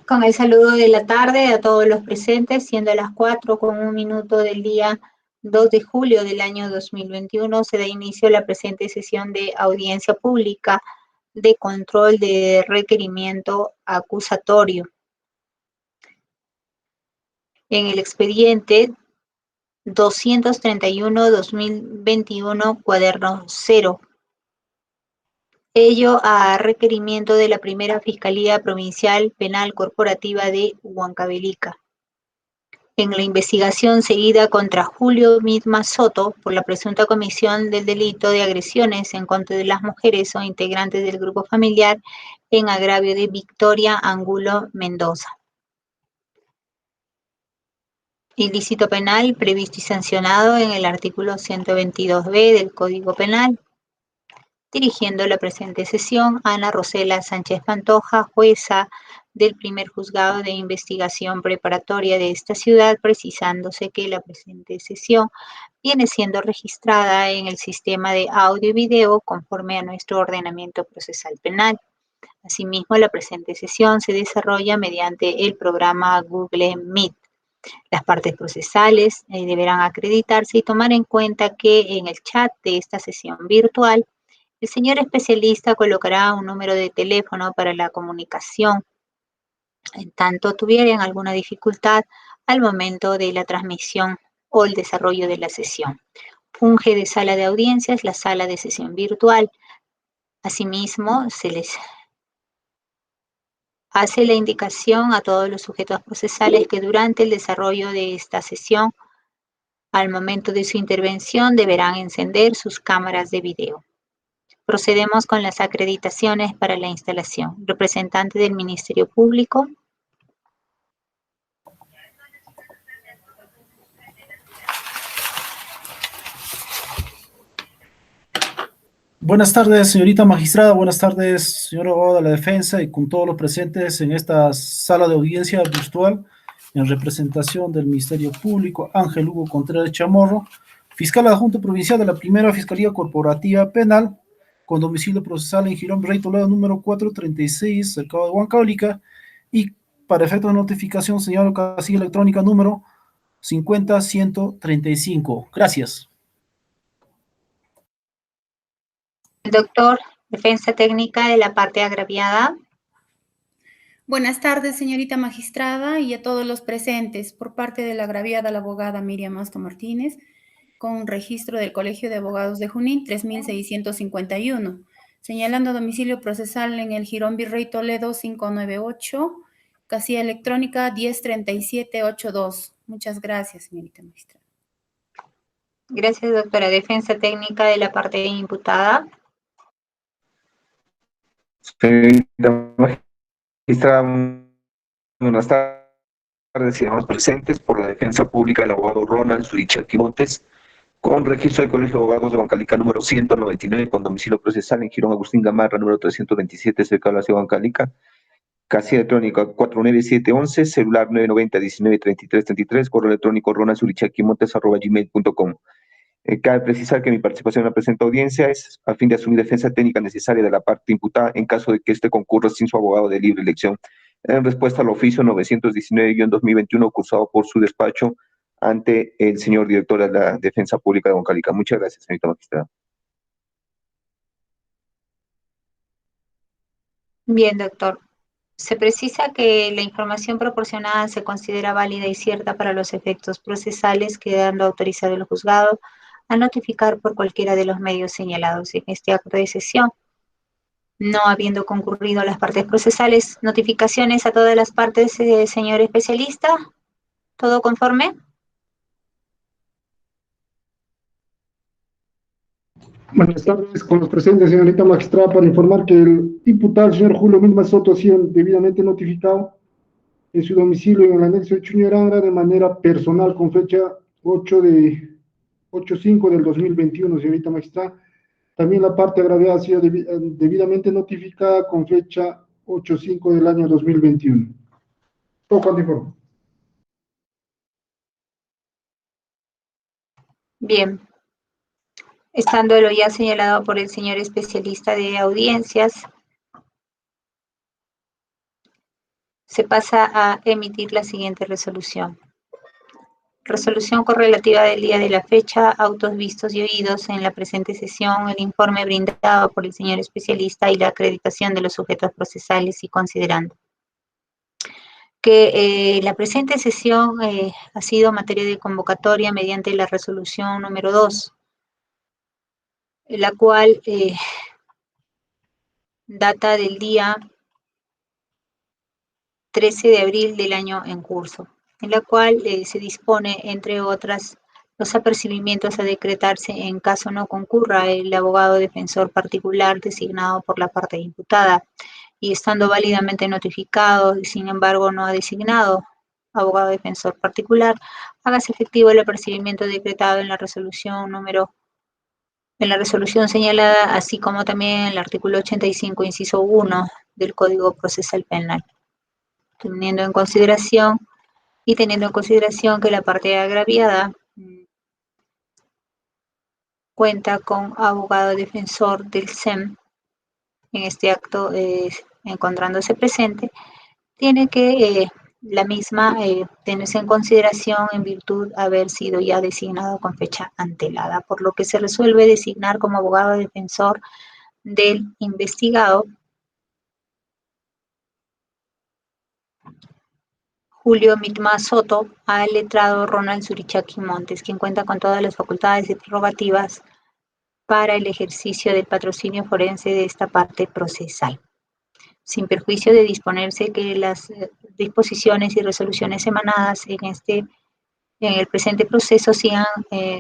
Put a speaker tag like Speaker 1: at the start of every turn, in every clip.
Speaker 1: Con el saludo de la tarde a todos los presentes, siendo las 4:01 del día 2 de julio del año 2021, se da inicio a la presente sesión de audiencia pública de control de requerimiento acusatorio. En el expediente 231-2021, cuaderno 0. Ello a requerimiento de la Primera Fiscalía Provincial Penal Corporativa de Huancavelica. En la investigación seguida contra Julio Midma Soto por la presunta comisión del delito de agresiones en contra de las mujeres o integrantes del grupo familiar en agravio de Victoria Angulo Mendoza. Ilícito penal previsto y sancionado en el artículo 122b del Código Penal. Dirigiendo la presente sesión, Ana Rosela Sánchez Pantoja, jueza del primer juzgado de investigación preparatoria de esta ciudad, precisándose que la presente sesión viene siendo registrada en el sistema de audio y video conforme a nuestro ordenamiento procesal penal. Asimismo, la presente sesión se desarrolla mediante el programa Google Meet. Las partes procesales deberán acreditarse y tomar en cuenta que en el chat de esta sesión virtual, el señor especialista colocará un número de teléfono para la comunicación, en tanto tuvieran alguna dificultad al momento de la transmisión o el desarrollo de la sesión. Funge de sala de audiencias la sala de sesión virtual. Asimismo, se les hace la indicación a todos los sujetos procesales que durante el desarrollo de esta sesión, al momento de su intervención, deberán encender sus cámaras de video. Procedemos con las acreditaciones para la instalación. Representante del Ministerio Público.
Speaker 2: Buenas tardes, señorita magistrada. Buenas tardes, señor abogado de la defensa y con todos los presentes en esta sala de audiencia virtual en representación del Ministerio Público, Ángel Hugo Contreras Chamorro, fiscal adjunto provincial de la Primera Fiscalía Corporativa Penal, con domicilio procesal en Girón Virrey Toledo número 436, cercado de Huancavelica, y para efecto de notificación señalo casilla electrónica número 50135. Gracias.
Speaker 1: El doctor, defensa técnica de la parte agraviada.
Speaker 3: Buenas tardes, señorita magistrada, y a todos los presentes. Por parte de la agraviada, la abogada Miriam Astor Martínez, con registro del Colegio de Abogados de Junín, 3651, señalando domicilio procesal en el Girón Virrey Toledo 598, casilla electrónica 103782. Muchas gracias, señorita magistrada.
Speaker 1: Gracias, doctora. Defensa técnica de la parte imputada.
Speaker 4: Señorita magistrada, buenas tardes y demás presentes. Por la defensa pública, el abogado Ronald Surichaki Montes, con registro del Colegio de Abogados de Huancavelica número 199, con domicilio procesal en Girón Agustín Gamarra número 327, cerca de la ciudad de Huancavelica, casilla electrónica 49711, celular 990-193333, correo electrónico ronaldsurichakimontes@gmail.com. Cabe precisar que mi participación en la presente audiencia es a fin de asumir defensa técnica necesaria de la parte imputada en caso de que éste concurra sin su abogado de libre elección, en respuesta al oficio 919-2021 cursado por su despacho ante el señor director de la Defensa Pública de Huancavelica. Muchas gracias, señorita magistrada.
Speaker 1: Bien, doctor. Se precisa que la información proporcionada se considera válida y cierta para los efectos procesales, quedando autorizado el juzgado a notificar por cualquiera de los medios señalados en este acto de sesión. No habiendo concurrido las partes procesales, notificaciones a todas las partes, señor especialista. ¿Todo conforme?
Speaker 5: Buenas tardes, con los presentes, señorita magistrada, para informar que el imputado, señor Julio Milma Soto, ha sido debidamente notificado en su domicilio en el anexo de Chuñaranga de manera personal con fecha 8/5 del 2021, señorita magistrada. También la parte agraviada ha sido debidamente notificada con fecha 8/5 del año 2021. Todo cuanto informe.
Speaker 1: Bien. Estando lo ya señalado por el señor especialista de audiencias, Se pasa a emitir la siguiente resolución. Resolución correlativa del día de la fecha, autos vistos y oídos en la presente sesión, el informe brindado por el señor especialista y la acreditación de los sujetos procesales y considerando que la presente sesión ha sido materia de convocatoria mediante la resolución número 2, la cual data del día 13 de abril del año en curso, en la cual se dispone, entre otras, los apercibimientos a decretarse en caso no concurra el abogado defensor particular designado por la parte imputada y estando válidamente notificado y sin embargo no ha designado abogado defensor particular, hágase efectivo el apercibimiento decretado en la resolución señalada, así como también en el artículo 85, inciso 1 del Código Procesal Penal. Teniendo en consideración que la parte agraviada cuenta con abogado defensor del SEM en este acto, encontrándose presente, tiene que la misma tenerse en consideración en virtud de haber sido ya designado con fecha antelada, por lo que se resuelve designar como abogado defensor del investigado Julio Mitma Soto al letrado Ronald Surichaki Montes, quien cuenta con todas las facultades y prerrogativas para el ejercicio del patrocinio forense de esta parte procesal, sin perjuicio de disponerse que las disposiciones y resoluciones emanadas en el presente proceso sigan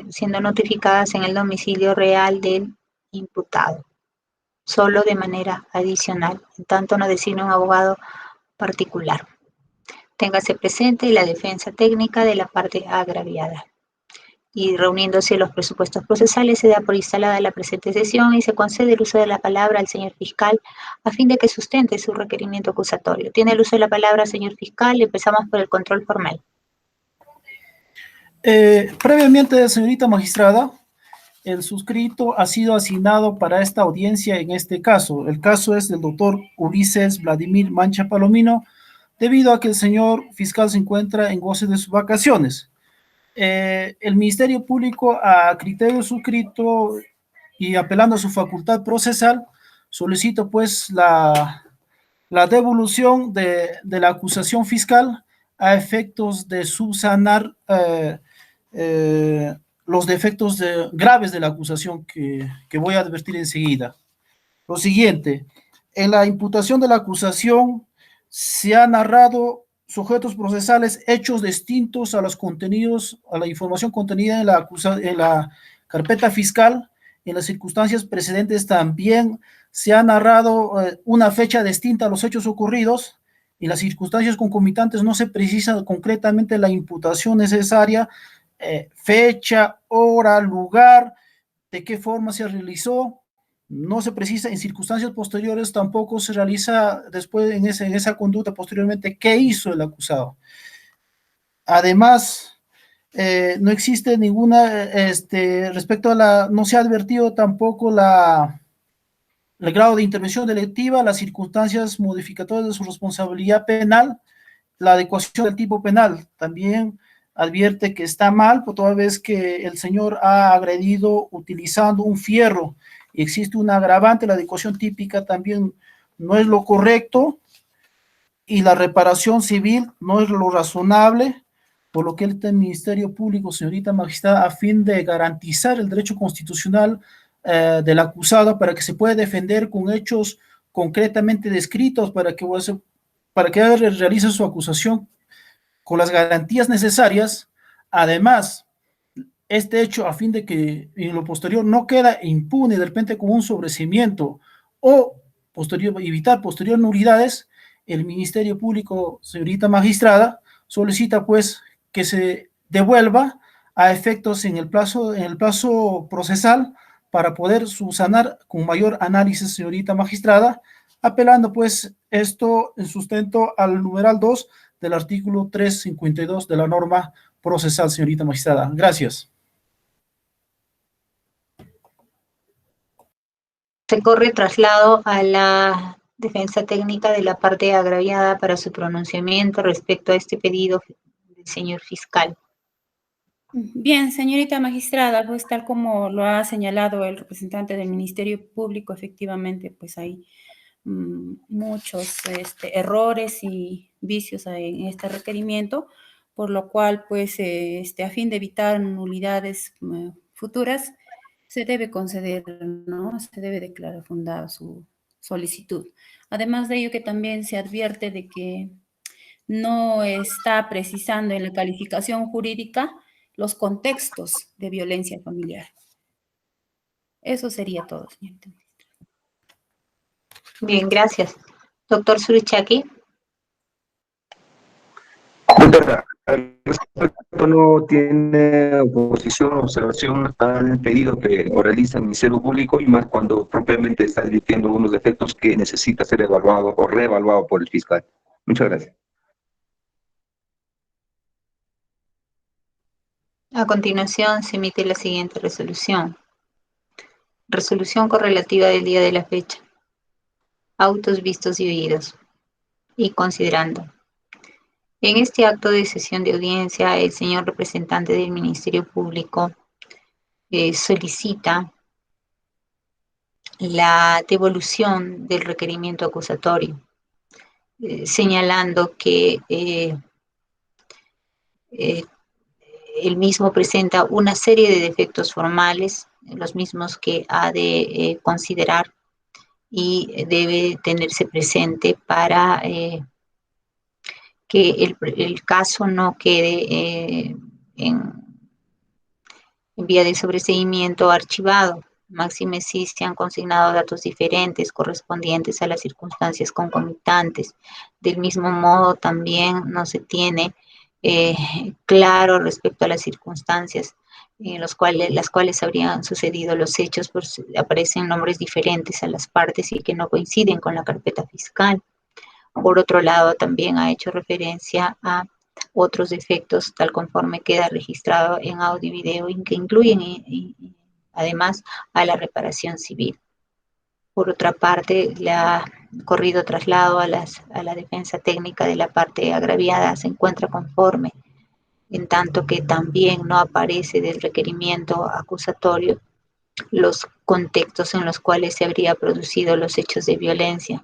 Speaker 1: siendo notificadas en el domicilio real del imputado, solo de manera adicional, en tanto no designa un abogado particular. Téngase presente la defensa técnica de la parte agraviada. Y reuniéndose los presupuestos procesales, se da por instalada la presente sesión y se concede el uso de la palabra al señor fiscal a fin de que sustente su requerimiento acusatorio. Tiene el uso de la palabra, señor fiscal. Empezamos por el control formal.
Speaker 2: Previamente, señorita magistrada, el suscrito ha sido asignado para esta audiencia en este caso. El caso es del doctor Ulises Vladimir Mancha Palomino, debido a que el señor fiscal se encuentra en goce de sus vacaciones. El Ministerio Público, a criterio suscrito y apelando a su facultad procesal, solicita pues la devolución de la acusación fiscal a efectos de subsanar los defectos graves de la acusación que voy a advertir enseguida. Lo siguiente, en la imputación de la acusación se ha narrado sujetos procesales hechos distintos a los contenidos, a la información contenida en la carpeta fiscal. En las circunstancias precedentes también se ha narrado una fecha distinta a los hechos ocurridos. En las circunstancias concomitantes no se precisa concretamente la imputación necesaria, fecha, hora, lugar, de qué forma se realizó. No se precisa. En circunstancias posteriores tampoco se realiza después en esa conducta posteriormente qué hizo el acusado. Además, no existe ninguna, respecto a no se ha advertido tampoco el grado de intervención delictiva, las circunstancias modificatorias de su responsabilidad penal, la adecuación del tipo penal. También advierte que está mal, por toda vez que el señor ha agredido utilizando un fierro y existe un agravante, la adecuación típica también no es lo correcto y la reparación civil no es lo razonable, por lo que el Ministerio Público, señorita magistrada, a fin de garantizar el derecho constitucional del acusado para que se pueda defender con hechos concretamente descritos para que realice su acusación con las garantías necesarias. Además, este hecho, a fin de que en lo posterior no queda impune de repente con un sobreseimiento o evitar posterior nulidades, el Ministerio Público, señorita magistrada, solicita pues que se devuelva a efectos en el plazo procesal para poder subsanar con mayor análisis, señorita magistrada, apelando pues esto en sustento al numeral 2 del artículo 352 de la norma procesal, señorita magistrada. Gracias.
Speaker 1: Se corre traslado a la Defensa técnica de la parte agraviada para su pronunciamiento respecto a este pedido del señor fiscal.
Speaker 3: Bien, señorita magistrada, pues tal como lo ha señalado el representante del Ministerio Público, efectivamente, pues hay muchos errores y vicios en este requerimiento, por lo cual, pues, a fin de evitar nulidades futuras, se debe conceder, ¿no? Se debe declarar fundada su solicitud. Además de ello, que también se advierte de que no está precisando en la calificación jurídica los contextos de violencia familiar. Eso sería todo, señorita.
Speaker 1: Bien, gracias. Doctor Surichaki.
Speaker 4: Doctora, al respecto no tiene oposición o observación al pedido que realiza el Ministerio Público y más cuando propiamente está advirtiendo unos defectos que necesita ser evaluado o reevaluado por el fiscal. Muchas gracias.
Speaker 1: A continuación se emite la siguiente resolución. Resolución correlativa del día de la fecha. Autos vistos y oídos. Y considerando. En este acto de sesión de audiencia, el señor representante del Ministerio Público solicita la devolución del requerimiento acusatorio, señalando que el mismo presenta una serie de defectos formales, los mismos que ha de considerar y debe tenerse presente para que el caso no quede en vía de sobreseimiento archivado, máxime si se han consignado datos diferentes correspondientes a las circunstancias concomitantes. Del mismo modo, también no se tiene claro respecto a las circunstancias en las cuales habrían sucedido los hechos, pues aparecen nombres diferentes a las partes y que no coinciden con la carpeta fiscal. Por otro lado, también ha hecho referencia a otros defectos, tal conforme queda registrado en audio y video, y que incluyen además a la reparación civil. Por otra parte, le ha corrido traslado a la defensa técnica de la parte agraviada se encuentra conforme, en tanto que también no aparece del requerimiento acusatorio los contextos en los cuales se habría producido los hechos de violencia,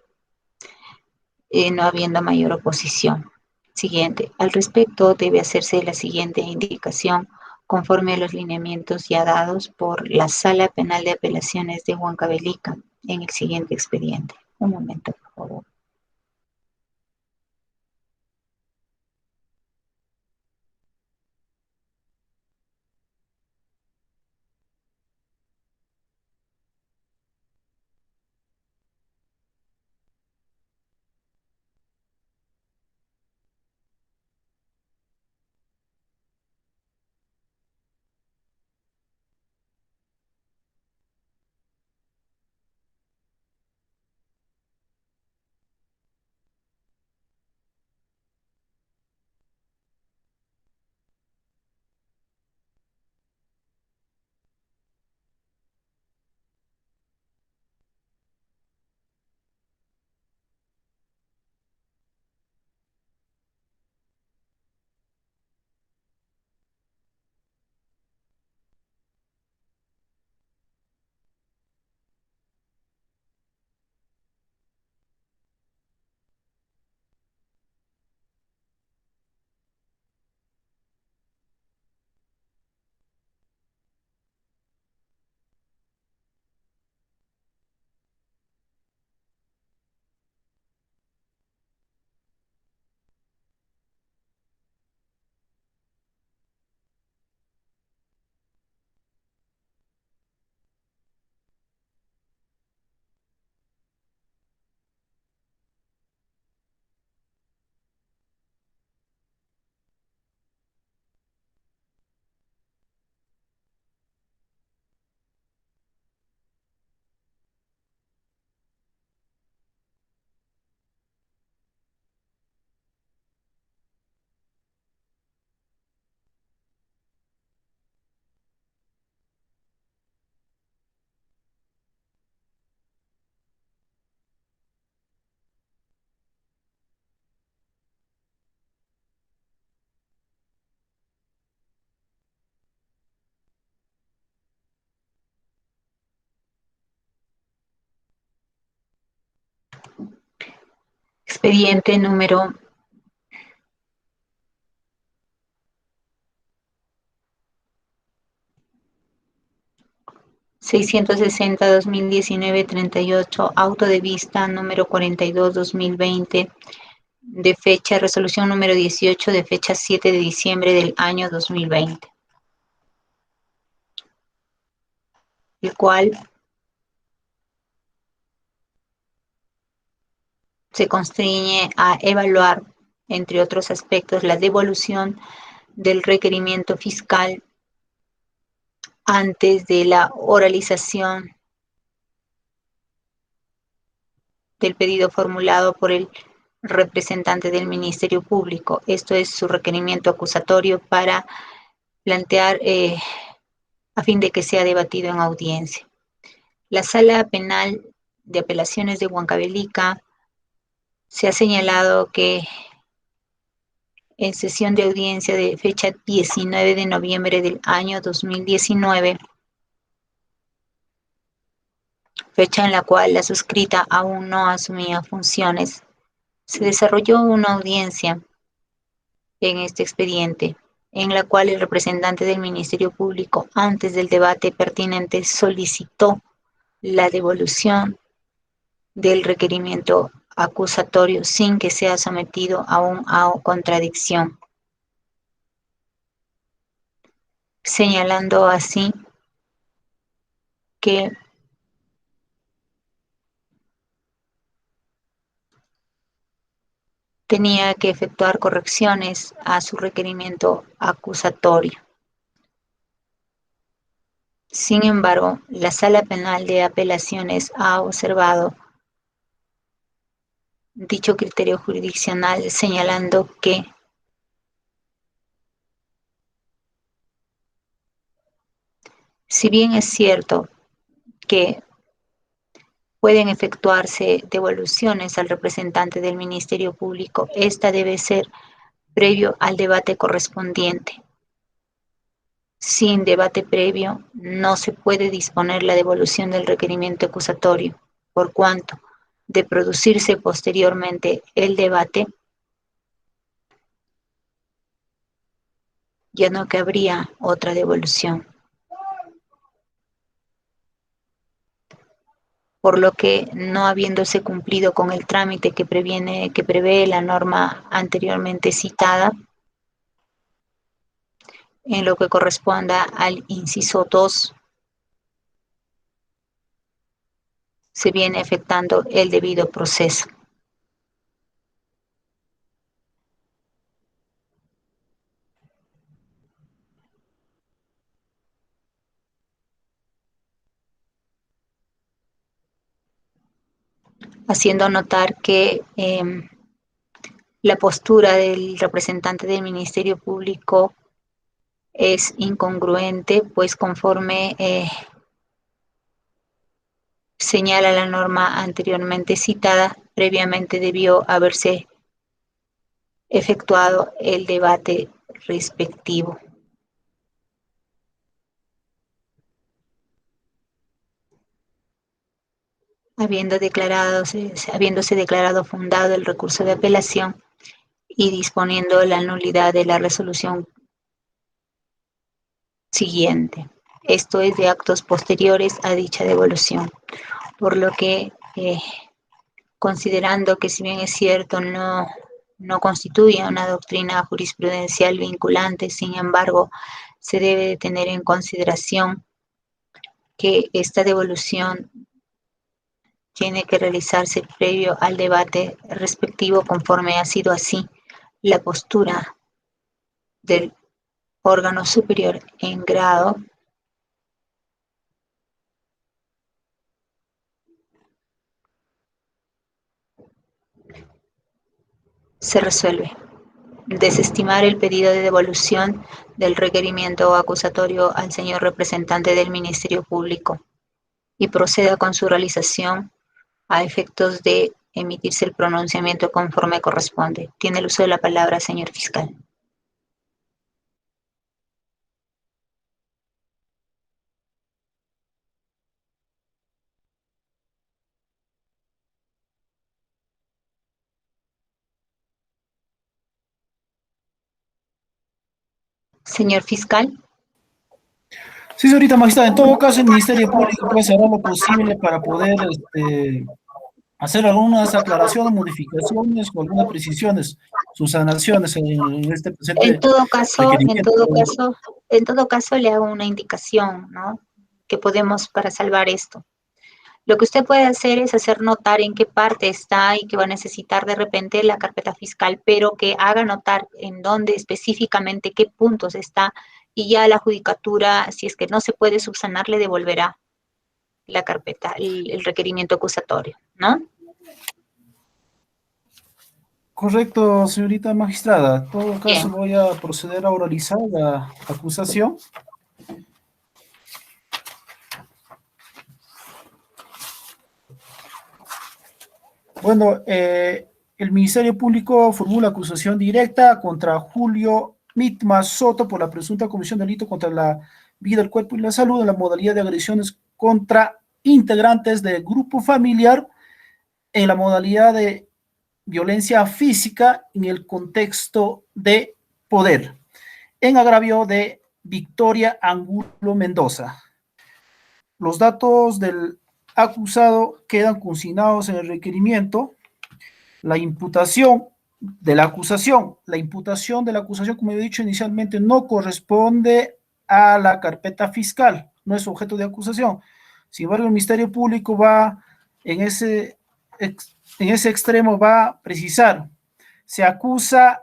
Speaker 1: no habiendo mayor oposición. Siguiente. Al respecto, debe hacerse la siguiente indicación conforme a los lineamientos ya dados por la Sala Penal de Apelaciones de Huancavelica en el siguiente expediente. Un momento, por favor. Expediente número 660-2019-38, auto de vista número 42-2020, de fecha, resolución número 18, de fecha 7 de diciembre del año 2020, el cual se constriñe a evaluar, entre otros aspectos, la devolución del requerimiento fiscal antes de la oralización del pedido formulado por el representante del Ministerio Público. Esto es su requerimiento acusatorio para plantear a fin de que sea debatido en audiencia. La Sala Penal de Apelaciones de Huancavelica se ha señalado que en sesión de audiencia de fecha 19 de noviembre del año 2019, fecha en la cual la suscrita aún no asumía funciones, se desarrolló una audiencia en este expediente, en la cual el representante del Ministerio Público, antes del debate pertinente, solicitó la devolución del requerimiento acusatorio sin que sea sometido aún a contradicción, señalando así que tenía que efectuar correcciones a su requerimiento acusatorio. Sin embargo, la Sala Penal de Apelaciones ha observado dicho criterio jurisdiccional, señalando que si bien es cierto que pueden efectuarse devoluciones al representante del Ministerio Público, esta debe ser previo al debate correspondiente. Sin debate previo, no se puede disponer la devolución del requerimiento acusatorio, por cuanto, de producirse posteriormente el debate, ya no cabría otra devolución. Por lo que, no habiéndose cumplido con el trámite que prevé la norma anteriormente citada, en lo que corresponda al inciso 2, se viene efectuando el debido proceso. Haciendo notar que la postura del representante del Ministerio Público es incongruente, pues conforme señala la norma anteriormente citada, previamente debió haberse efectuado el debate respectivo. Habiéndose declarado fundado el recurso de apelación y disponiendo la nulidad de la resolución siguiente. Esto es de actos posteriores a dicha devolución. Por lo que, considerando que si bien es cierto, no constituye una doctrina jurisprudencial vinculante, sin embargo, se debe de tener en consideración que esta devolución tiene que realizarse previo al debate respectivo, conforme ha sido así la postura del órgano superior en grado se resuelve. Desestimar el pedido de devolución del requerimiento acusatorio al señor representante del Ministerio Público y proceda con su realización a efectos de emitirse el pronunciamiento conforme corresponde. Tiene el uso de la palabra, señor fiscal. Señor fiscal.
Speaker 2: Sí, señorita magistrada, en todo caso el Ministerio Público pues hará lo posible para poder hacer algunas aclaraciones, modificaciones o algunas precisiones, subsanaciones en este presente
Speaker 1: En todo caso,
Speaker 2: requerimiento.
Speaker 1: en todo caso le hago una indicación, ¿no? Que podemos para salvar esto. Lo que usted puede hacer es hacer notar en qué parte está y que va a necesitar de repente la carpeta fiscal, pero que haga notar en dónde específicamente qué puntos está y ya la judicatura, si es que no se puede subsanar, le devolverá la carpeta, el requerimiento acusatorio, ¿no?
Speaker 2: Correcto, señorita magistrada. En todo caso
Speaker 1: Bien.
Speaker 2: voy a proceder a oralizar la acusación. Bueno, el Ministerio Público formula acusación directa contra Julio Mitma Soto por la presunta comisión de delito contra la vida, el cuerpo y la salud en la modalidad de agresiones contra integrantes del grupo familiar en la modalidad de violencia física en el contexto de poder, en agravio de Victoria Angulo Mendoza. Los datos del acusado quedan consignados en el requerimiento. La imputación de la acusación, como he dicho inicialmente, no corresponde a la carpeta fiscal, no es objeto de acusación. Sin embargo, el Ministerio Público va en ese extremo, va a precisar, se acusa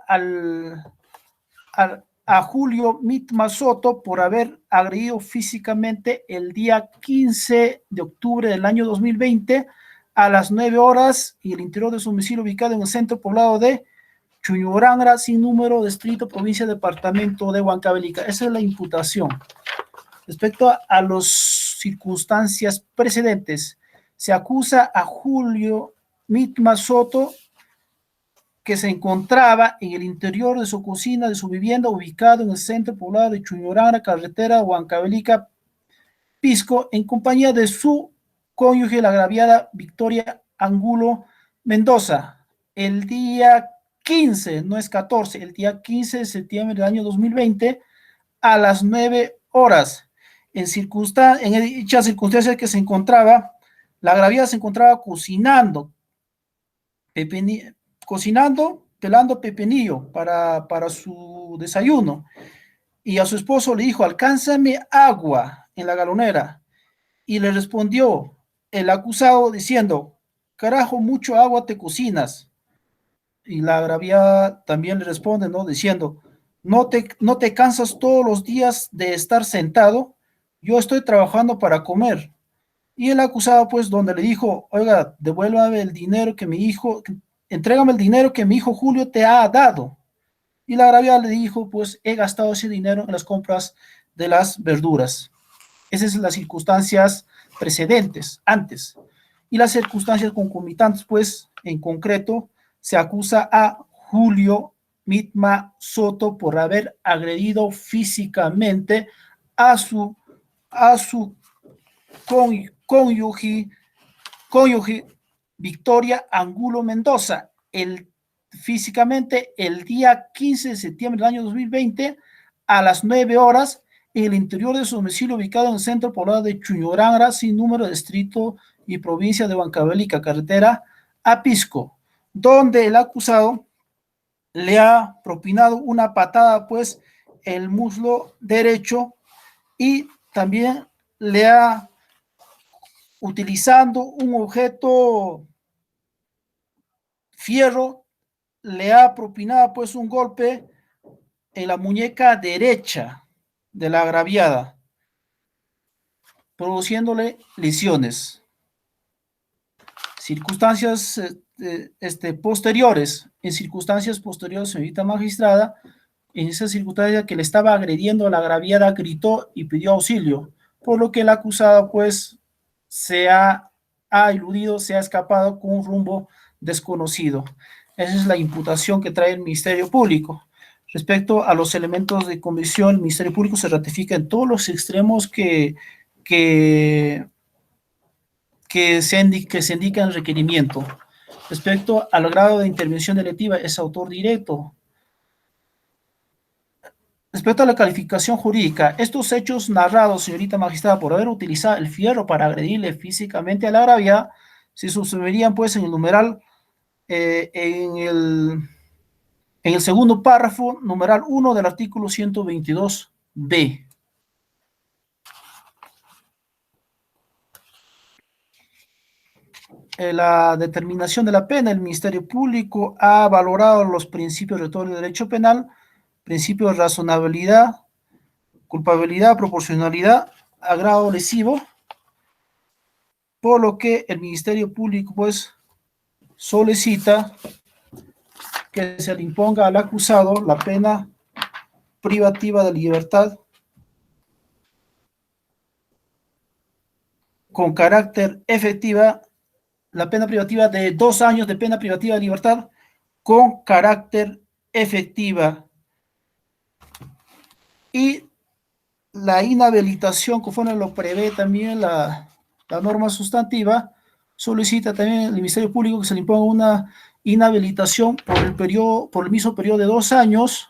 Speaker 2: a Julio Mitma Soto por haber agredido físicamente el día 15 de octubre del año 2020 a las 9 horas y el interior de su domicilio ubicado en el centro poblado de Chuñuranga, sin número, distrito, provincia, departamento de Huancavelica. Esa es la imputación. Respecto a las circunstancias precedentes, se acusa a Julio Mitma Soto que se encontraba en el interior de su cocina de su vivienda ubicado en el centro poblado de Chuñuranga, carretera Huancavelica, Pisco, en compañía de su cónyuge, la agraviada Victoria Angulo Mendoza, el día 15, no es 14, el día 15 de septiembre del año 2020 a las 9 horas. En dichas circunstancias que se encontraba, la agraviada se encontraba cocinando, pelando pepinillo para su desayuno. Y a su esposo le dijo, alcánzame agua en la galonera. Y le respondió el acusado diciendo, carajo, mucho agua te cocinas. Y la agraviada también le responde, ¿no? Diciendo, no te cansas todos los días de estar sentado, yo estoy trabajando para comer. Y el acusado, pues, donde le dijo, oiga, devuélvame el dinero que entrégame el dinero que mi hijo Julio te ha dado. Y la agraviada le dijo, pues, he gastado ese dinero en las compras de las verduras. Esas son las circunstancias precedentes, antes. Y las circunstancias concomitantes, pues, en concreto, se acusa a Julio Mitma Soto por haber agredido físicamente a su cónyuge Victoria Angulo Mendoza, físicamente el día 15 de septiembre del año 2020 a las 9 horas en el interior de su domicilio ubicado en el centro poblado de Chuñuranga, sin número, de distrito y provincia de Huancavelica, carretera a Pisco, donde el acusado le ha propinado una patada, pues, el muslo derecho y también le ha, utilizando un objeto fierro, le ha propinado, pues, un golpe en la muñeca derecha de la agraviada, produciéndole lesiones. Circunstancias posteriores, señorita magistrada, en esa circunstancia que le estaba agrediendo a la agraviada, gritó y pidió auxilio, por lo que el acusado, pues, se ha eludido, se ha escapado con un rumbo desconocido. Esa es la imputación que trae el Ministerio Público. Respecto a los elementos de convicción, el Ministerio Público se ratifica en todos los extremos que se indica en el requerimiento. Respecto al grado de intervención delictiva, es autor directo. Respecto a la calificación jurídica, estos hechos narrados, señorita magistrada, por haber utilizado el fierro para agredirle físicamente a la agraviada, se subsumirían pues en el numeral, en el segundo párrafo, numeral 1 del artículo 122b. La determinación de la pena, el Ministerio Público ha valorado los principios rectores del derecho penal, principios de razonabilidad, culpabilidad, proporcionalidad, agravo lesivo, por lo que el Ministerio Público pues solicita que se le imponga al acusado la pena privativa de libertad con carácter efectiva, la pena privativa de 2 años de pena privativa de libertad con carácter efectiva, y la inhabilitación, conforme lo prevé también la norma sustantiva, solicita también el Ministerio Público que se le imponga una inhabilitación por el mismo periodo de 2 años,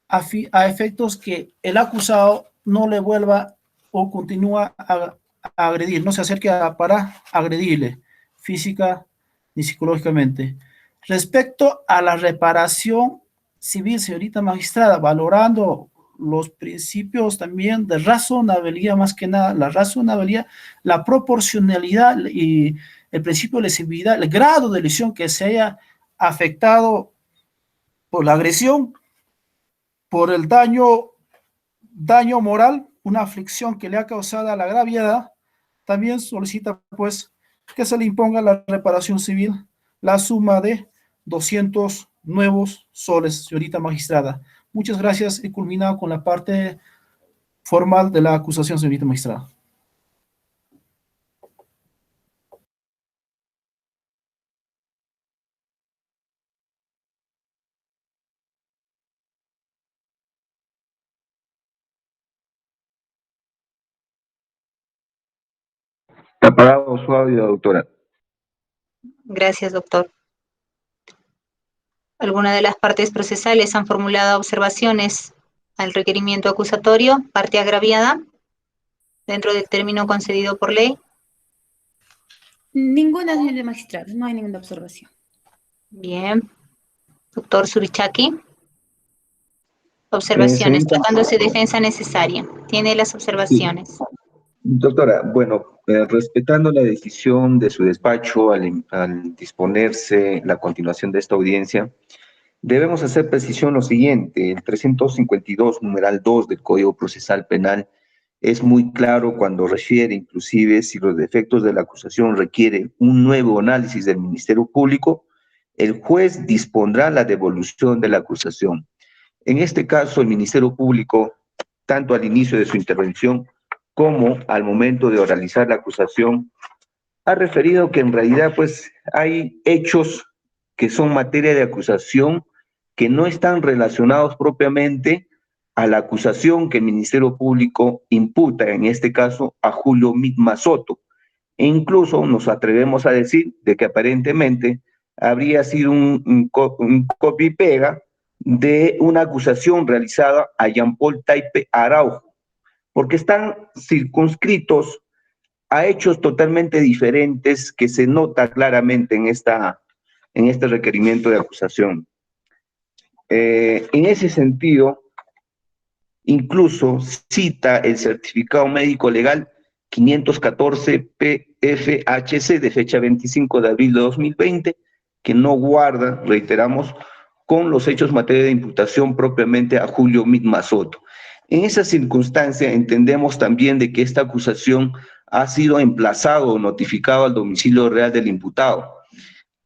Speaker 2: a efectos que el acusado no le vuelva o continúa a agredir, no se acerque para agredirle física ni psicológicamente. Respecto a la reparación civil, señorita magistrada, valorando los principios también de razonabilidad, más que nada, la razonabilidad, la proporcionalidad y el principio de lesividad, el grado de lesión que se haya afectado por la agresión, por el daño moral, una aflicción que le ha causado a la agraviada, también solicita pues que se le imponga la reparación civil, la suma de 200 nuevos soles, señorita magistrada. Muchas gracias. He culminado con la parte formal de la acusación, señorita magistrada.
Speaker 4: Está apagado su audio, doctora.
Speaker 1: Gracias, doctor. ¿Alguna de las partes procesales han formulado observaciones al requerimiento acusatorio, parte agraviada, dentro del término concedido por ley?
Speaker 3: Ninguna, señora magistrada, no hay ninguna observación.
Speaker 1: Bien. Doctor Surichaki. Observaciones,
Speaker 4: Señorita,
Speaker 1: tratándose de defensa necesaria. Tiene las observaciones.
Speaker 4: doctora, bueno, respetando la decisión de su despacho al disponerse la continuación de esta audiencia, debemos hacer precisión lo siguiente: el 352, numeral 2 del Código Procesal Penal es muy claro cuando refiere, inclusive, si los defectos de la acusación requieren un nuevo análisis del Ministerio Público, el juez dispondrá la devolución de la acusación. En este caso, el Ministerio Público, tanto al inicio de su intervención como al momento de oralizar la acusación, ha referido que en realidad pues hay hechos que son materia de acusación que no están relacionados propiamente a la acusación que el Ministerio Público imputa, en este caso a Julio Mitma Soto. E incluso nos atrevemos a decir de que aparentemente habría sido un copy-pega de una acusación realizada a Jean Paul Taipe Araujo, porque están circunscritos a hechos totalmente diferentes que se nota claramente en este requerimiento de acusación. En ese sentido, incluso cita el certificado médico legal 514 PFHC de fecha 25 de abril de 2020, que no guarda, reiteramos, con los hechos materia de imputación propiamente a Julio Mitma Soto. En esa circunstancia entendemos también de que esta acusación ha sido emplazado o notificado al domicilio real del imputado.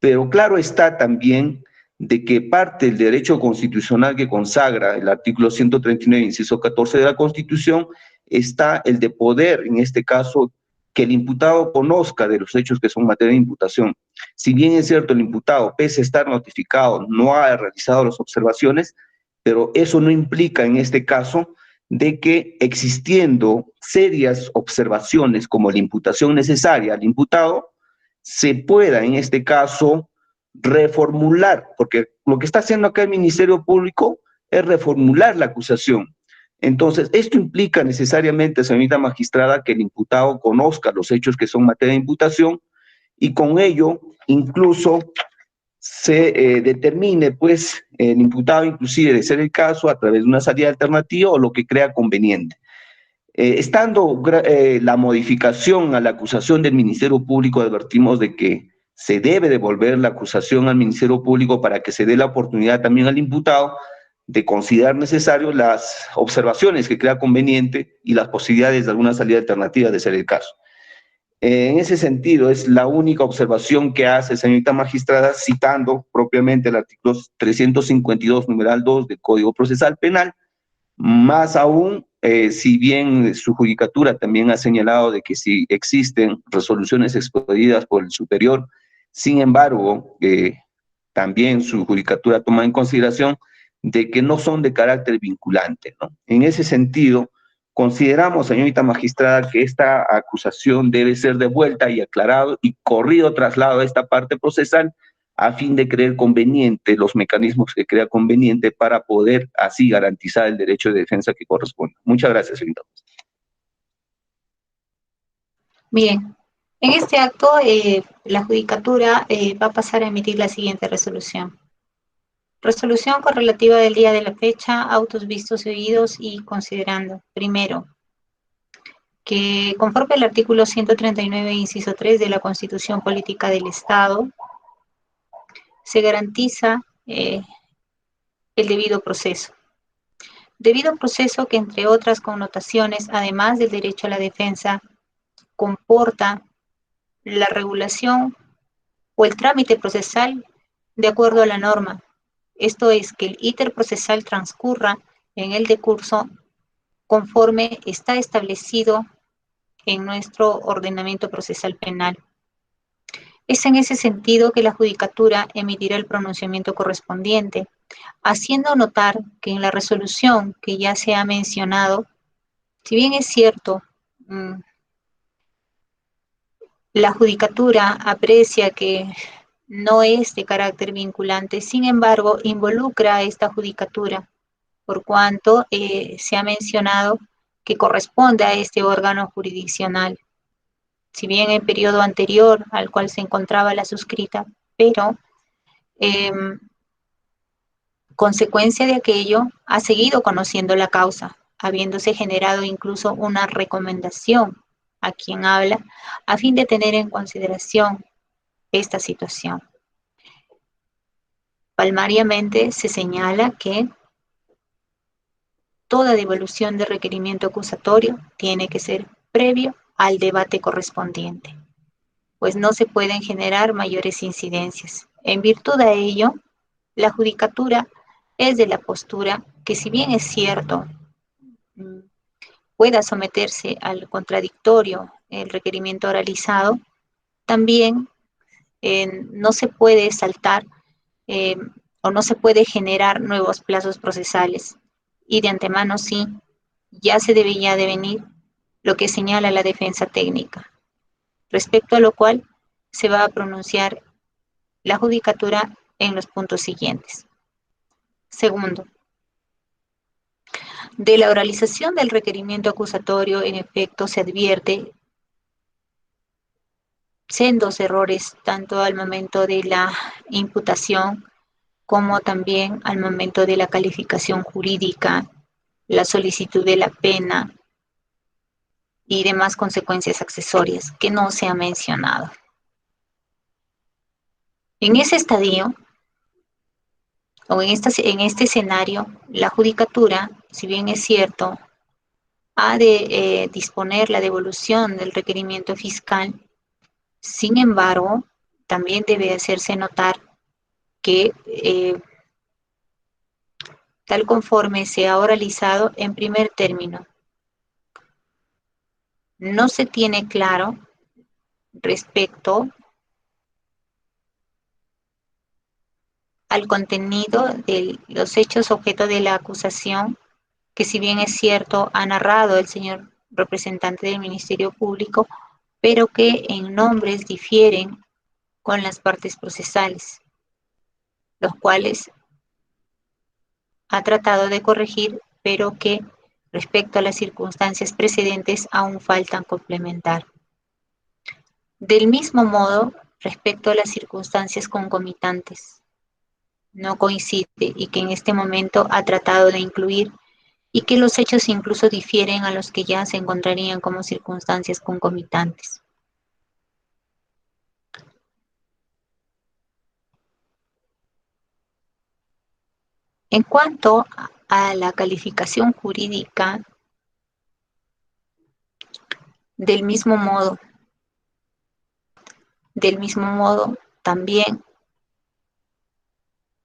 Speaker 4: Pero claro está también de que parte del derecho constitucional que consagra el artículo 139, inciso 14 de la Constitución, está el de poder, en este caso, que el imputado conozca de los hechos que son materia de imputación. Si bien es cierto, el imputado, pese a estar notificado, no ha realizado las observaciones, pero eso no implica en este caso de que existiendo serias observaciones como la imputación necesaria al imputado, se pueda en este caso reformular, porque lo que está haciendo acá el Ministerio Público es reformular la acusación. Entonces, esto implica necesariamente, señorita magistrada, que el imputado conozca los hechos que son materia de imputación y con ello incluso se determine, pues, el imputado inclusive de ser el caso a través de una salida alternativa o lo que crea conveniente. Estando la modificación a la acusación del Ministerio Público, advertimos de que se debe devolver la acusación al Ministerio Público para que se dé la oportunidad también al imputado de considerar necesario las observaciones que crea conveniente y las posibilidades de alguna salida alternativa de ser el caso. En ese sentido, es la única observación que hace, señorita magistrada, citando propiamente el artículo 352, numeral 2 del Código Procesal Penal. Más aún, si bien su judicatura también ha señalado de que si existen resoluciones expedidas por el superior, sin embargo, también su judicatura toma en consideración de que no son de carácter vinculante, ¿no? En ese sentido, consideramos, señorita magistrada, que esta acusación debe ser devuelta y aclarado y corrido traslado a esta parte procesal a fin de creer conveniente los mecanismos que crea conveniente para poder así garantizar el derecho de defensa que corresponde. Muchas gracias, señorita.
Speaker 1: Bien, en este acto la judicatura va a pasar a emitir la siguiente resolución. Resolución correlativa del día de la fecha, autos vistos y oídos y considerando, primero, que conforme al artículo 139, inciso 3 de la Constitución Política del Estado, se garantiza el debido proceso. Debido proceso que, entre otras connotaciones, además del derecho a la defensa, comporta la regulación o el trámite procesal de acuerdo a la norma. Esto es, que el íter procesal transcurra en el decurso conforme está establecido en nuestro ordenamiento procesal penal. Es en ese sentido que la judicatura emitirá el pronunciamiento correspondiente, haciendo notar que en la resolución que ya se ha mencionado, si bien es cierto, la judicatura aprecia que no es de carácter vinculante, sin embargo, involucra a esta judicatura, por cuanto se ha mencionado que corresponde a este órgano jurisdiccional. Si bien en periodo anterior al cual se encontraba la suscrita, pero consecuencia de aquello ha seguido conociendo la causa, habiéndose generado incluso una recomendación a quien habla a fin de tener en consideración esta situación. Palmariamente se señala que toda devolución de requerimiento acusatorio tiene que ser previo al debate correspondiente, pues no se pueden generar mayores incidencias. En virtud de ello, la judicatura es de la postura que, si bien es cierto, pueda someterse al contradictorio el requerimiento oralizado, también no se puede saltar o no se puede generar nuevos plazos procesales. Y de antemano sí, ya se debería de venir lo que señala la defensa técnica, respecto a lo cual se va a pronunciar la judicatura en los puntos siguientes. Segundo, de la oralización del requerimiento acusatorio, en efecto, se advierte sendos errores tanto al momento de la imputación como también al momento de la calificación jurídica, la solicitud de la pena y demás consecuencias accesorias que no se ha mencionado. En ese estadio, o en este escenario, la judicatura, si bien es cierto, ha de disponer la devolución del requerimiento fiscal. Sin embargo, también debe hacerse notar que tal conforme se ha oralizado en primer término, no se tiene claro respecto al contenido de los hechos objeto de la acusación, que si bien es cierto, ha narrado el señor representante del Ministerio Público, pero que en nombres difieren con las partes procesales, los cuales ha tratado de corregir, pero que respecto a las circunstancias precedentes aún faltan complementar. Del mismo modo, respecto a las circunstancias concomitantes, no coincide y que en este momento ha tratado de incluir y que los hechos incluso difieren a los que ya se encontrarían como circunstancias concomitantes. En cuanto a la calificación jurídica, del mismo modo, también,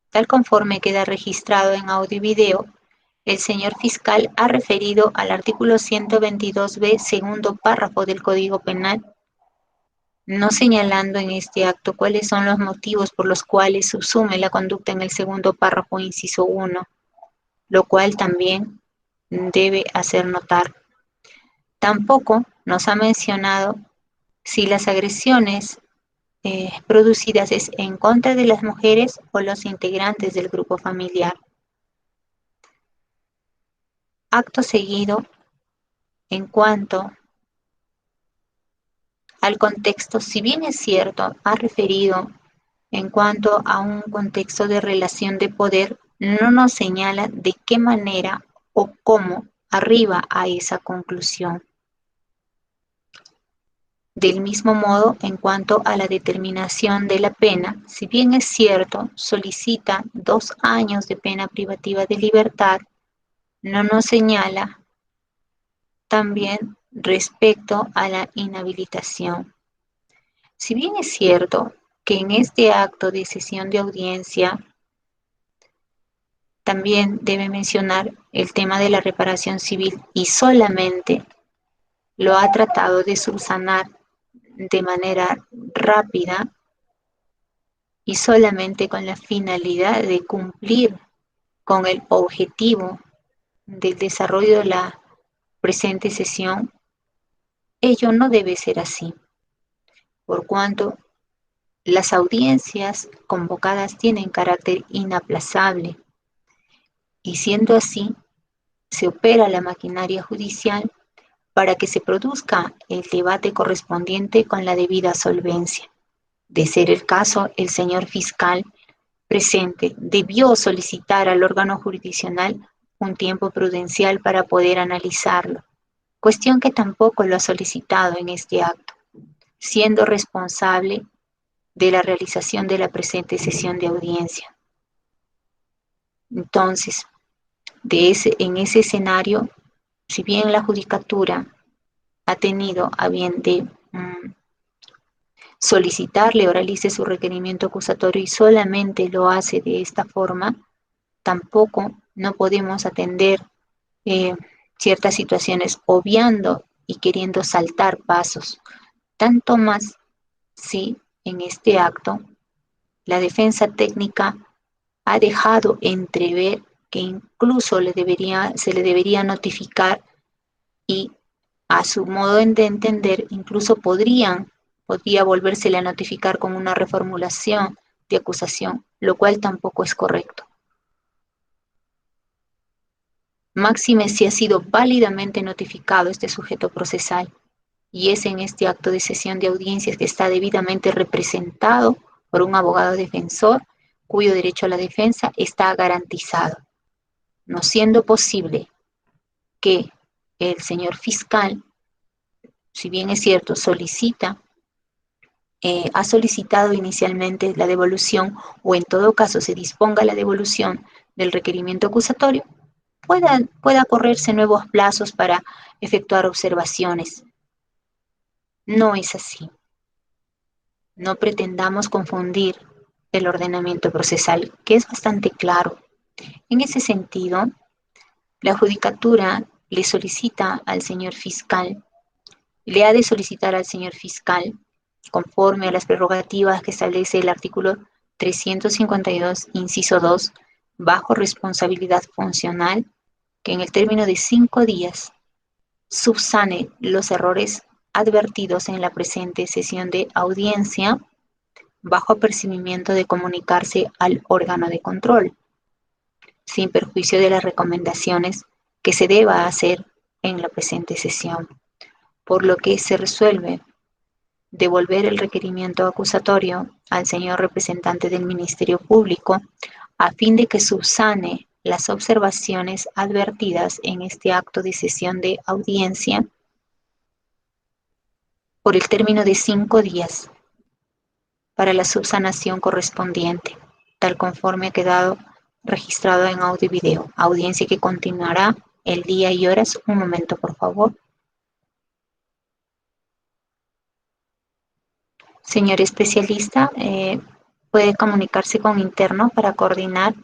Speaker 1: tal conforme queda registrado en audio y video, el señor fiscal ha referido al artículo 122b, segundo párrafo del Código Penal, no señalando en este acto cuáles son los motivos por los cuales subsume la conducta en el segundo párrafo, inciso 1, lo cual también debe hacer notar. Tampoco nos ha mencionado si las agresiones producidas es en contra de las mujeres o los integrantes del grupo familiar. Acto seguido, en cuanto al contexto, si bien es cierto, ha referido en cuanto a un contexto de relación de poder, no nos señala de qué manera o cómo arriba a esa conclusión. Del mismo modo, en cuanto a la determinación de la pena, si bien es cierto, solicita 2 años de pena privativa de libertad, no nos señala también respecto a la inhabilitación. Si bien es cierto que en este acto de sesión de audiencia también debe mencionar el tema de la reparación civil y solamente lo ha tratado de subsanar de manera rápida y solamente con la finalidad de cumplir con el objetivo del desarrollo de la presente sesión, ello no debe ser así, por cuanto las audiencias convocadas tienen carácter inaplazable y siendo así, se opera la maquinaria judicial para que se produzca el debate correspondiente con la debida solvencia. De ser el caso, el señor fiscal presente debió solicitar al órgano jurisdiccional un tiempo prudencial para poder analizarlo, cuestión que tampoco lo ha solicitado en este acto, siendo responsable de la realización de la presente sesión de audiencia. Entonces, en ese escenario, si bien la judicatura ha tenido a bien de solicitarle oralice su requerimiento acusatorio y solamente lo hace de esta forma, tampoco no podemos atender ciertas situaciones obviando y queriendo saltar pasos. Tanto más si en este acto la defensa técnica ha dejado entrever que incluso se le debería notificar y a su modo de entender incluso podría volvérsele a notificar con una reformulación de acusación, lo cual tampoco es correcto. Máxime si ha sido válidamente notificado este sujeto procesal y es en este acto de sesión de audiencias que está debidamente representado por un abogado defensor cuyo derecho a la defensa está garantizado, no siendo posible que el señor fiscal, si bien es cierto, ha solicitado inicialmente la devolución o en todo caso se disponga la devolución del requerimiento acusatorio, pueda correrse nuevos plazos para efectuar observaciones. No es así. No pretendamos confundir el ordenamiento procesal, que es bastante claro. En ese sentido, la judicatura le ha de solicitar al señor fiscal, conforme a las prerrogativas que establece el artículo 352, inciso 2, bajo responsabilidad funcional, que en el término de 5 días subsane los errores advertidos en la presente sesión de audiencia, bajo apercibimiento de comunicarse al órgano de control. sin perjuicio de las recomendaciones que se deba hacer en la presente sesión, por lo que se resuelve devolver el requerimiento acusatorio al señor representante del Ministerio Público a fin de que subsane las observaciones advertidas en este acto de sesión de audiencia por el término de 5 días para la subsanación correspondiente, tal conforme ha quedado registrado en audio y video. Audiencia que continuará el día y horas. Un momento, por favor. Señor especialista, puede comunicarse con interno para coordinar.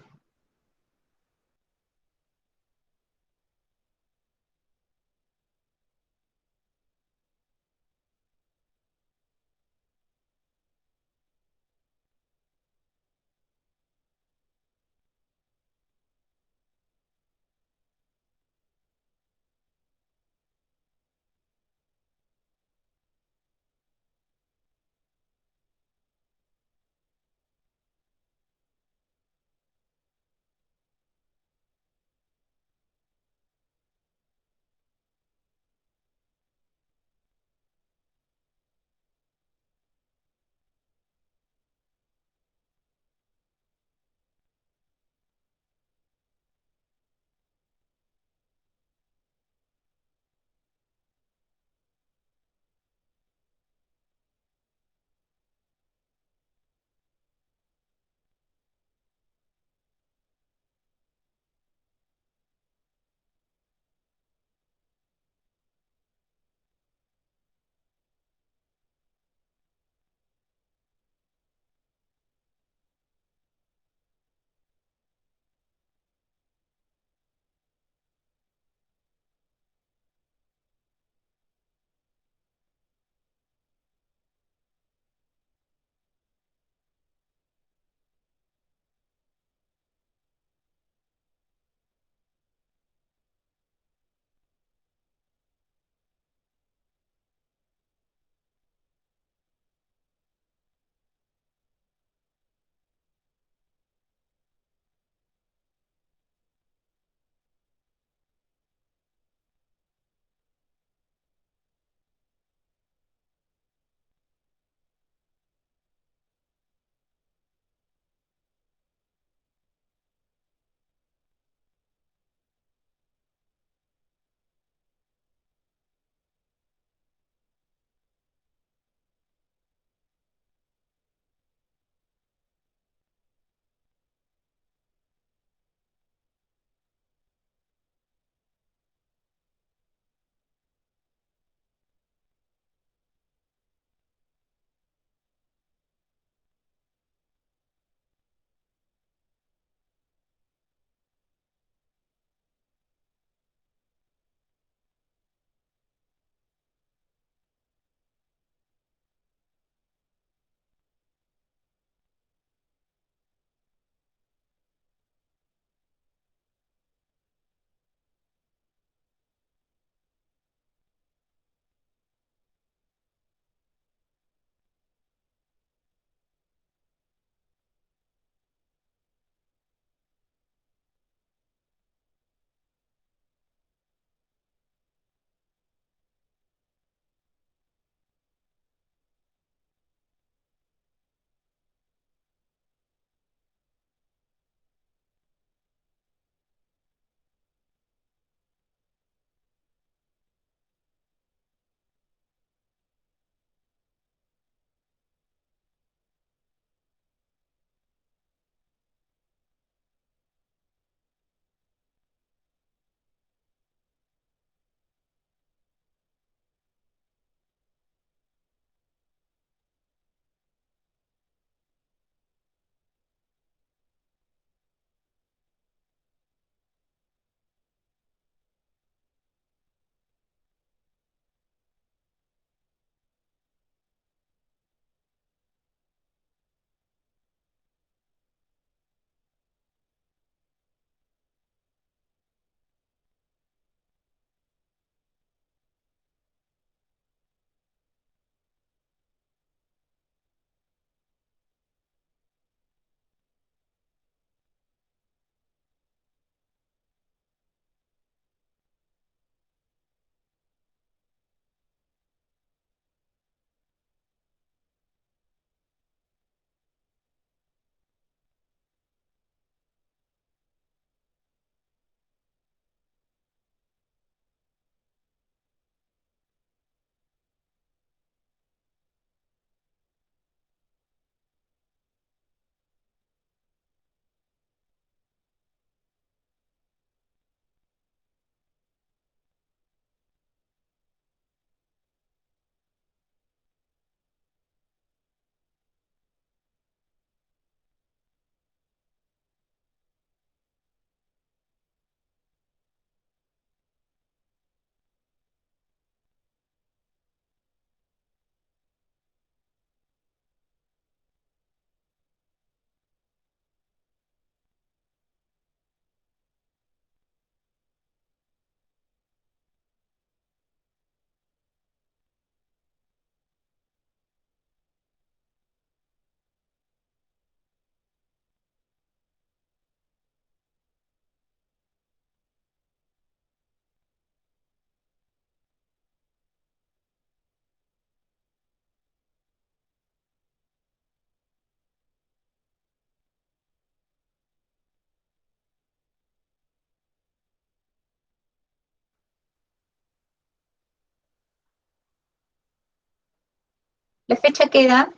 Speaker 1: La fecha queda,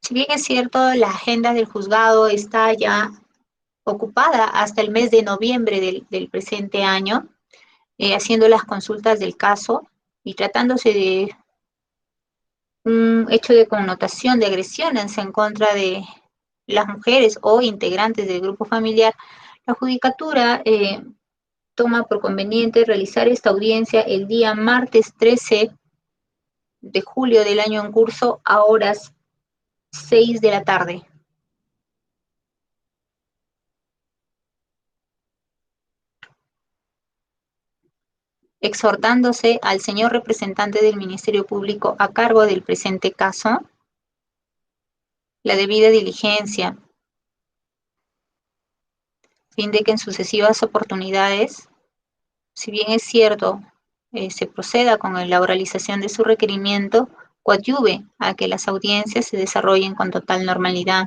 Speaker 1: si bien es cierto, la agenda del juzgado está ya ocupada hasta el mes de noviembre del presente año, haciendo las consultas del caso y tratándose de un hecho de connotación de agresiones en contra de las mujeres o integrantes del grupo familiar, la judicatura toma por conveniente realizar esta audiencia el día martes 13 de julio del año en curso a horas 6 de la tarde. Exhortándose al señor representante del Ministerio Público a cargo del presente caso la debida diligencia, a fin de que en sucesivas oportunidades, si bien es cierto, se proceda con la oralización de su requerimiento, coadyuve a que las audiencias se desarrollen con total normalidad.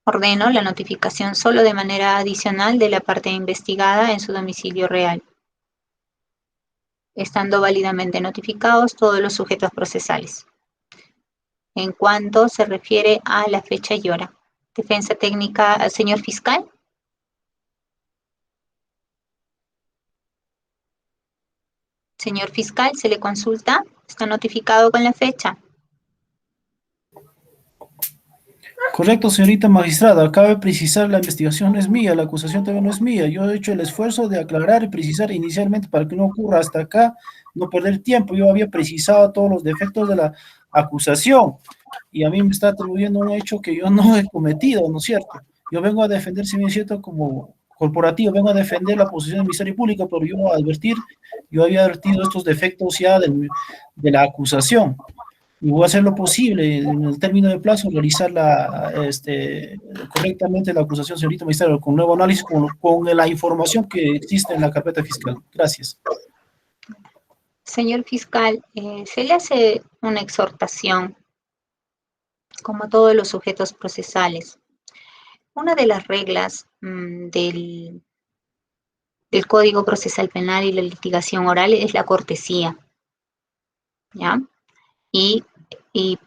Speaker 1: Ordeno la notificación solo de manera adicional de la parte investigada en su domicilio real, estando válidamente notificados todos los sujetos procesales. En cuanto se refiere a la fecha y hora. Defensa técnica, señor fiscal. Señor fiscal, se le consulta. Está notificado con la fecha.
Speaker 2: Correcto, señorita magistrada. Cabe precisar, la investigación no es mía, la acusación también no es mía. Yo he hecho el esfuerzo de aclarar y precisar inicialmente para que no ocurra hasta acá, no perder tiempo. Yo había precisado todos los defectos de la acusación y a mí me está atribuyendo un hecho que yo no he cometido, ¿no es cierto? Yo vengo a defender, si bien es cierto, como corporativo, vengo a defender la posición del Ministerio Público, pero yo había advertido estos defectos ya de la acusación. Y voy a hacer lo posible en el término de plazo, realizar correctamente la acusación, señorita magistrada, con nuevo análisis, con la información que existe en la carpeta fiscal. Gracias.
Speaker 1: Señor fiscal, se le hace una exhortación, como a todos los sujetos procesales. Una de las reglas del Código Procesal Penal y la litigación oral es la cortesía, ¿ya? Y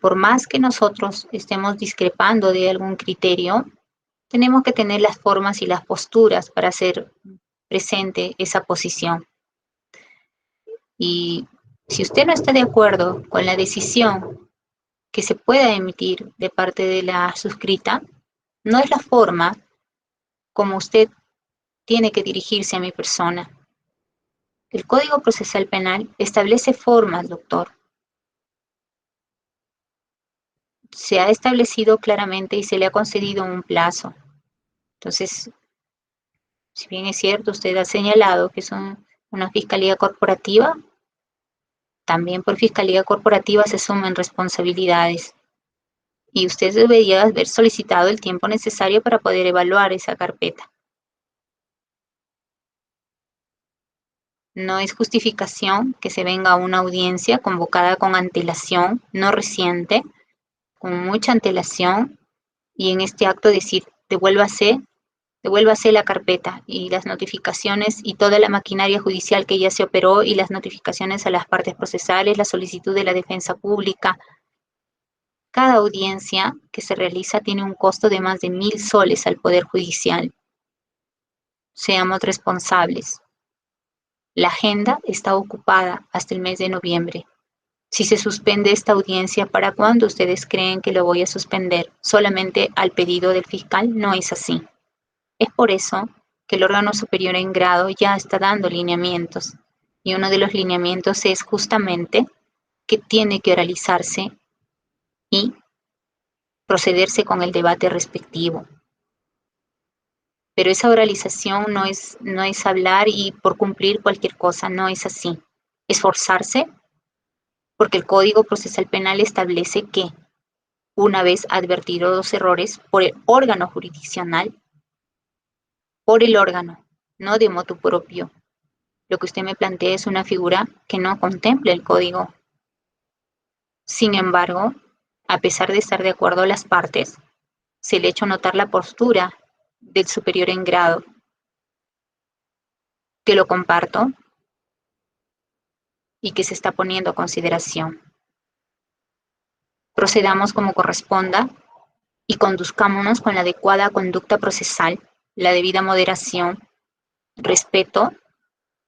Speaker 1: por más que nosotros estemos discrepando de algún criterio, tenemos que tener las formas y las posturas para hacer presente esa posición. Y si usted no está de acuerdo con la decisión que se pueda emitir de parte de la suscrita, no es la forma como usted tiene que dirigirse a mi persona. El Código Procesal Penal establece formas, doctor. Se ha establecido claramente y se le ha concedido un plazo. Entonces, si bien es cierto, usted ha señalado que son una fiscalía corporativa, también por fiscalía corporativa se asumen responsabilidades. Y usted debería haber solicitado el tiempo necesario para poder evaluar esa carpeta. No es justificación que se venga a una audiencia convocada con antelación, no reciente, con mucha antelación, y en este acto decir, devuélvase la carpeta y las notificaciones y toda la maquinaria judicial que ya se operó y las notificaciones a las partes procesales, la solicitud de la defensa pública. Cada audiencia que se realiza tiene un costo de más de 1.000 soles al Poder Judicial. Seamos responsables. La agenda está ocupada hasta el mes de noviembre. Si se suspende esta audiencia, ¿para cuándo ustedes creen que lo voy a suspender? Solamente al pedido del fiscal, no es así. Es por eso que el órgano superior en grado ya está dando lineamientos. Y uno de los lineamientos es justamente que tiene que oralizarse y procederse con el debate respectivo. Pero esa oralización no es hablar y por cumplir cualquier cosa, no es así. Esforzarse, porque el Código Procesal Penal establece que, una vez advertidos los errores por el órgano jurisdiccional, por el órgano, no de motu propio, lo que usted me plantea es una figura que no contempla el Código. Sin embargo, a pesar de estar de acuerdo las partes, se le ha hecho notar la postura del superior en grado, que lo comparto, y que se está poniendo a consideración. Procedamos como corresponda y conduzcámonos con la adecuada conducta procesal, la debida moderación, respeto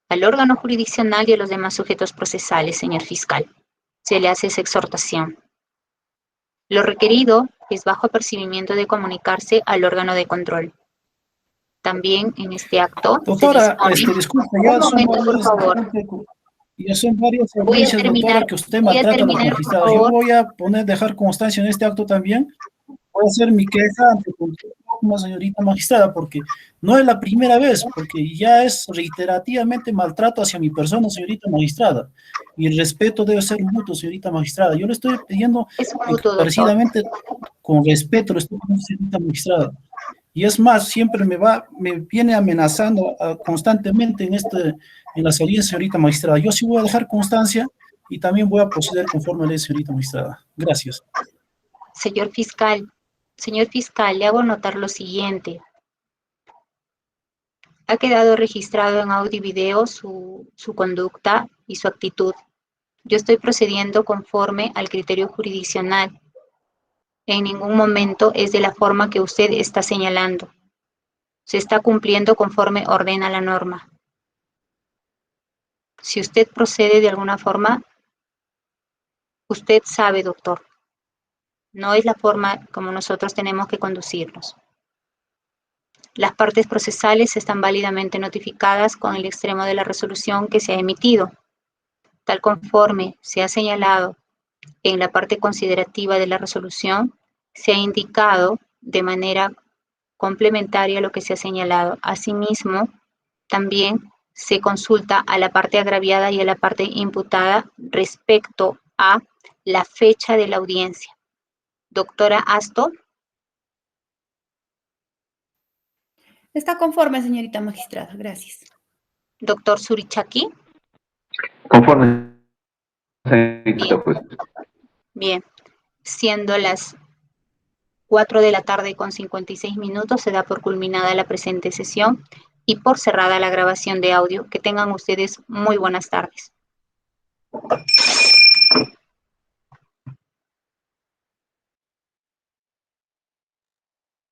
Speaker 1: al órgano jurisdiccional y a los demás sujetos procesales, señor fiscal. Se le hace esa exhortación. Lo requerido es bajo apercibimiento de comunicarse al órgano de control. También en este acto
Speaker 2: Doctora,
Speaker 1: se dispone...
Speaker 2: disculpe,
Speaker 1: Un
Speaker 2: ya son
Speaker 1: momento, por
Speaker 2: varias,
Speaker 1: favor.
Speaker 2: disculpe, ya son varias
Speaker 1: Voy a
Speaker 2: audiencias, doctora,
Speaker 1: terminar,
Speaker 2: que usted maltrata a los
Speaker 1: por
Speaker 2: magistrados. Yo
Speaker 1: favor.
Speaker 2: voy a dejar constancia en este acto también. Voy a hacer mi queja ante la señorita magistrada, porque no es la primera vez, porque ya es reiterativamente maltrato hacia mi persona, señorita magistrada. Y el respeto debe ser mutuo, señorita magistrada. Yo le estoy pidiendo
Speaker 1: Es mutuo, doctor.
Speaker 2: encarecidamente, con respeto, le estoy pidiendo, señorita magistrada. Y es más, siempre me viene amenazando constantemente en las audiencias, señorita magistrada. Yo sí voy a dejar constancia y también voy a proceder conforme a la ley, señorita magistrada. Gracias.
Speaker 1: Señor fiscal, le hago notar lo siguiente. Ha quedado registrado en audio y video su conducta y su actitud. Yo estoy procediendo conforme al criterio jurisdiccional. En ningún momento es de la forma que usted está señalando. Se está cumpliendo conforme ordena la norma. Si usted procede de alguna forma, usted sabe, doctor, no es la forma como nosotros tenemos que conducirnos. Las partes procesales están válidamente notificadas con el extremo de la resolución que se ha emitido. Tal conforme se ha señalado en la parte considerativa de la resolución, se ha indicado de manera complementaria lo que se ha señalado. Asimismo, también se consulta a la parte agraviada y a la parte imputada respecto a la fecha de la audiencia. Doctora Asto.
Speaker 3: Está conforme, señorita magistrada. Gracias.
Speaker 1: Doctor Surichaki.
Speaker 4: Conforme, señorita, pues.
Speaker 1: Bien, siendo las 4 de la tarde con 56 minutos, se da por culminada la presente sesión y por cerrada la grabación de audio. Que tengan ustedes muy buenas tardes.